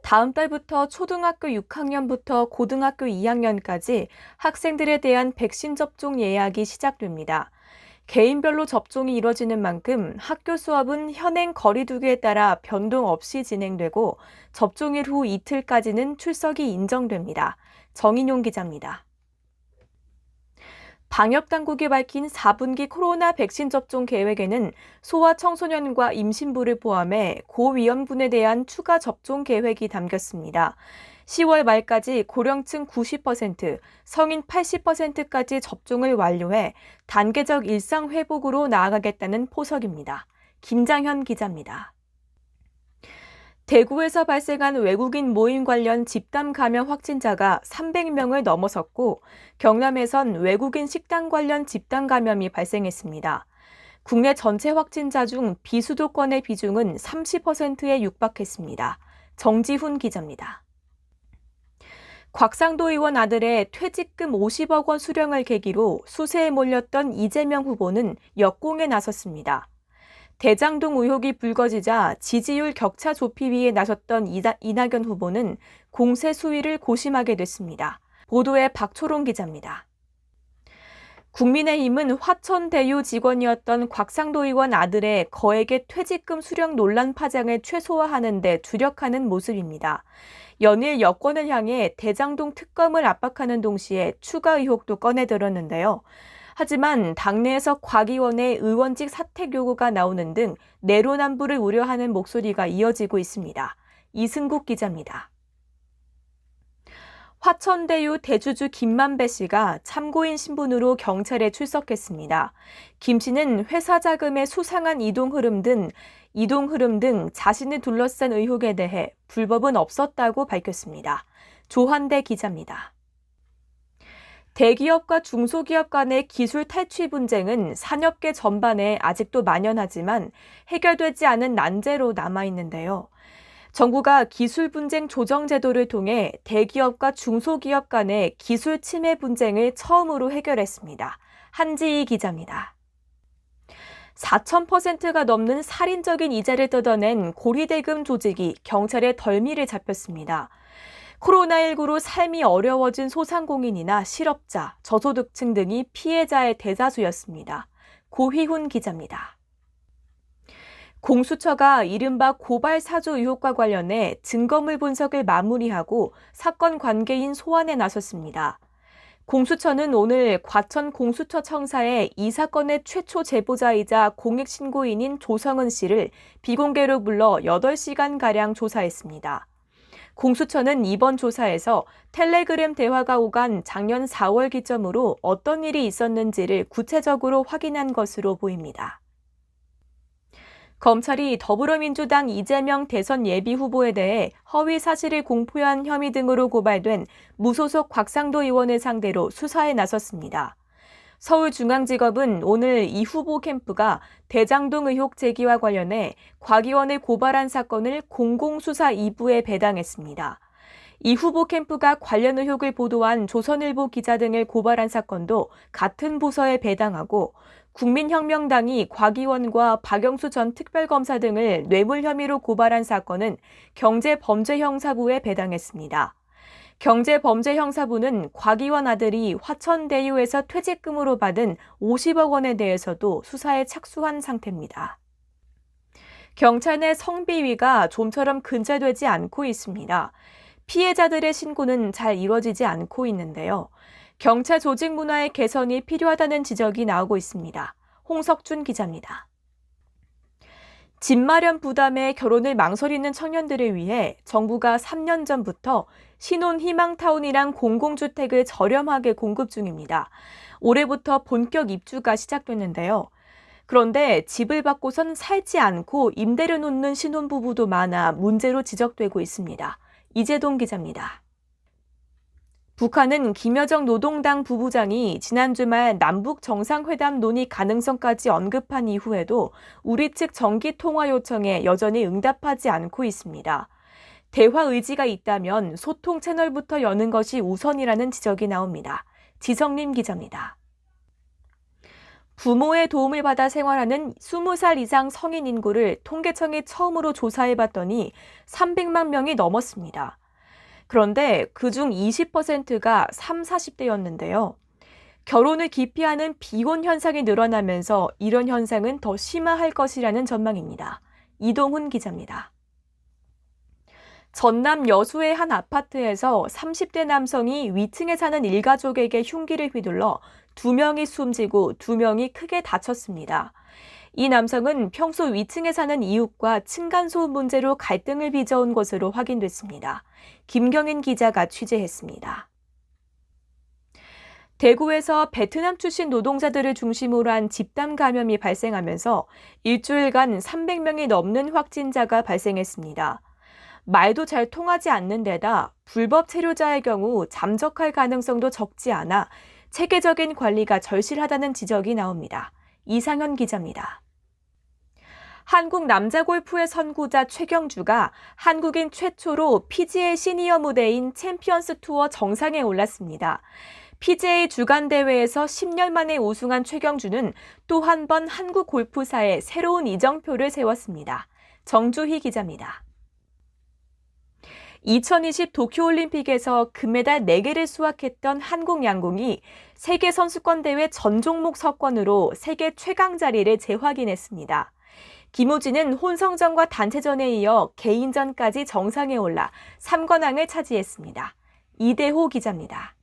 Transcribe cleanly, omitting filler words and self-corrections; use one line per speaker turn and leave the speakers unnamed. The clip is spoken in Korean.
다음 달부터 초등학교 6학년부터 고등학교 2학년까지 학생들에 대한 백신 접종 예약이 시작됩니다. 개인별로 접종이 이뤄지는 만큼 학교 수업은 현행 거리두기에 따라 변동 없이 진행되고 접종일 후 이틀까지는 출석이 인정됩니다. 정인용 기자입니다. 방역당국이 밝힌 4분기 코로나 백신 접종 계획에는 소아청소년과 임신부를 포함해 고위험군에 대한 추가 접종 계획이 담겼습니다. 10월 말까지 고령층 90%, 성인 80%까지 접종을 완료해 단계적 일상 회복으로 나아가겠다는 포석입니다. 김장현 기자입니다. 대구에서 발생한 외국인 모임 관련 집단 감염 확진자가 300명을 넘어섰고 경남에선 외국인 식당 관련 집단 감염이 발생했습니다. 국내 전체 확진자 중 비수도권의 비중은 30%에 육박했습니다. 정지훈 기자입니다. 곽상도 의원 아들의 퇴직금 50억 원 수령을 계기로 수세에 몰렸던 이재명 후보는 역공에 나섰습니다. 대장동 의혹이 불거지자 지지율 격차 좁히 위해 나섰던 이낙연 후보는 공세 수위를 고심하게 됐습니다. 보도에 박초롱 기자입니다. 국민의힘은 화천대유 직원이었던 곽상도 의원 아들의 거액의 퇴직금 수령 논란 파장을 최소화하는 데 주력하는 모습입니다. 연일 여권을 향해 대장동 특검을 압박하는 동시에 추가 의혹도 꺼내들었는데요. 하지만 당내에서 곽 의원의 의원직 사퇴 요구가 나오는 등 내로남불을 우려하는 목소리가 이어지고 있습니다. 이승국 기자입니다. 화천대유 대주주 김만배 씨가 참고인 신분으로 경찰에 출석했습니다. 김 씨는 회사 자금의 수상한 이동 흐름 등 자신을 둘러싼 의혹에 대해 불법은 없었다고 밝혔습니다. 조한대 기자입니다. 대기업과 중소기업 간의 기술 탈취 분쟁은 산업계 전반에 아직도 만연하지만 해결되지 않은 난제로 남아있는데요. 정부가 기술 분쟁 조정 제도를 통해 대기업과 중소기업 간의 기술 침해 분쟁을 처음으로 해결했습니다. 한지희 기자입니다. 4,000%가 넘는 살인적인 이자를 뜯어낸 고리대금 조직이 경찰의 덜미를 잡혔습니다. 코로나19로 삶이 어려워진 소상공인이나 실업자, 저소득층 등이 피해자의 대다수였습니다. 고희훈 기자입니다. 공수처가 이른바 고발 사주 의혹과 관련해 증거물 분석을 마무리하고 사건 관계인 소환에 나섰습니다. 공수처는 오늘 과천 공수처 청사에 이 사건의 최초 제보자이자 공익신고인인 조성은 씨를 비공개로 불러 8시간가량 조사했습니다. 공수처는 이번 조사에서 텔레그램 대화가 오간 작년 4월 기점으로 어떤 일이 있었는지를 구체적으로 확인한 것으로 보입니다. 검찰이 더불어민주당 이재명 대선 예비후보에 대해 허위 사실을 공표한 혐의 등으로 고발된 무소속 곽상도 의원을 상대로 수사에 나섰습니다. 서울중앙지검은 오늘 이 후보 캠프가 대장동 의혹 제기와 관련해 곽 의원을 고발한 사건을 공공수사 2부에 배당했습니다. 이 후보 캠프가 관련 의혹을 보도한 조선일보 기자 등을 고발한 사건도 같은 부서에 배당하고 국민혁명당이 곽 의원과 박영수 전 특별검사 등을 뇌물 혐의로 고발한 사건은 경제범죄형사부에 배당했습니다. 경제범죄형사부는 곽 의원 아들이 화천대유에서 퇴직금으로 받은 50억 원에 대해서도 수사에 착수한 상태입니다. 경찰 내 성비위가 좀처럼 근절되지 않고 있습니다. 피해자들의 신고는 잘 이루어지지 않고 있는데요. 경찰 조직 문화의 개선이 필요하다는 지적이 나오고 있습니다. 홍석준 기자입니다. 집 마련 부담에 결혼을 망설이는 청년들을 위해 정부가 3년 전부터 신혼 희망타운이란 공공주택을 저렴하게 공급 중입니다. 올해부터 본격 입주가 시작됐는데요. 그런데 집을 받고선 살지 않고 임대를 놓는 신혼부부도 많아 문제로 지적되고 있습니다. 이재동 기자입니다. 북한은 김여정 노동당 부부장이 지난 주말 남북 정상회담 논의 가능성까지 언급한 이후에도 우리 측 정기 통화 요청에 여전히 응답하지 않고 있습니다. 대화 의지가 있다면 소통 채널부터 여는 것이 우선이라는 지적이 나옵니다. 지성림 기자입니다. 부모의 도움을 받아 생활하는 20살 이상 성인 인구를 통계청이 처음으로 조사해봤더니 300만 명이 넘었습니다. 그런데 그중 20%가 3, 40대였는데요. 결혼을 기피하는 비혼 현상이 늘어나면서 이런 현상은 더 심화할 것이라는 전망입니다. 이동훈 기자입니다. 전남 여수의 한 아파트에서 30대 남성이 위층에 사는 일가족에게 흉기를 휘둘러 2명이 숨지고 2명이 크게 다쳤습니다. 이 남성은 평소 위층에 사는 이웃과 층간소음 문제로 갈등을 빚어온 것으로 확인됐습니다. 김경인 기자가 취재했습니다. 대구에서 베트남 출신 노동자들을 중심으로 한 집단 감염이 발생하면서 일주일간 300명이 넘는 확진자가 발생했습니다. 말도 잘 통하지 않는 데다 불법 체류자의 경우 잠적할 가능성도 적지 않아 체계적인 관리가 절실하다는 지적이 나옵니다. 이상현 기자입니다. 한국 남자 골프의 선구자 최경주가 한국인 최초로 PGA 시니어 무대인 챔피언스 투어 정상에 올랐습니다. PGA 주간 대회에서 10년 만에 우승한 최경주는 또 한 번 한국 골프사에 새로운 이정표를 세웠습니다. 정주희 기자입니다. 2020 도쿄올림픽에서 금메달 4개를 수확했던 한국 양궁이 세계선수권대회 전 종목 석권으로 세계 최강 자리를 재확인했습니다. 김우진은 혼성전과 단체전에 이어 개인전까지 정상에 올라 3관왕을 차지했습니다. 이대호 기자입니다.